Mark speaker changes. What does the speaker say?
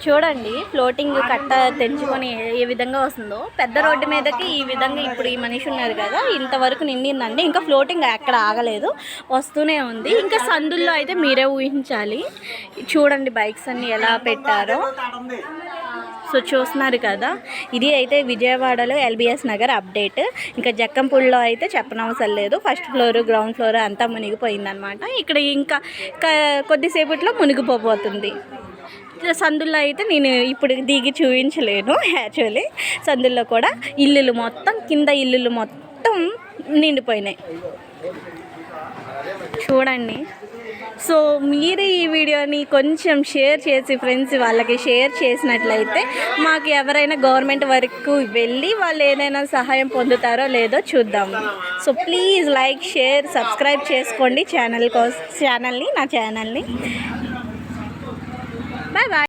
Speaker 1: చూడండి ఫ్లోటింగ్ కట్ట తెంచుకొని ఏ విధంగా వస్తుందో. పెద్ద రోడ్డు మీదకి ఈ విధంగా ఇప్పుడు ఈ మనిషి ఉన్నారు కదా, ఇంతవరకు నిండిందండి. ఇంకా ఫ్లోటింగ్ ఎక్కడ ఆగలేదు, వస్తూనే ఉంది. ఇంకా సందుల్లో అయితే మీరే ఊహించాలి. చూడండి బైక్స్ అన్ని ఎలా పెట్టారో. సో చూస్తున్నారు కదా, ఇది అయితే విజయవాడలో ఎల్బిఎస్ నగర్ అప్డేట్. ఇంకా జక్కంపూడిలో అయితే చెప్పనవసరం లేదు, ఫస్ట్ ఫ్లోర్ గ్రౌండ్ ఫ్లోర్ అంతా మునిగిపోయిందనమాట. ఇక్కడ ఇంకా కొద్దిసేపట్లో మునిగిపోబోతుంది. సందుల్లో అయితే నేను ఇప్పుడు దిగి చూపించలేను. యాక్చువల్లీ సందుల్లో కూడా ఇల్లులు మొత్తం కింద ఇల్లులు మొత్తం నిండిపోయినాయి చూడండి. సో మీరు ఈ వీడియోని కొంచెం షేర్ చేసి ఫ్రెండ్స్ వాళ్ళకి షేర్ చేసినట్లయితే మాకు ఎవరైనా గవర్నమెంట్ వరకు వెళ్ళి వాళ్ళు ఏదైనా సహాయం పొందుతారో లేదో చూద్దాము. So please like share subscribe చేసుకోండి నా ఛానల్ని. Bye bye.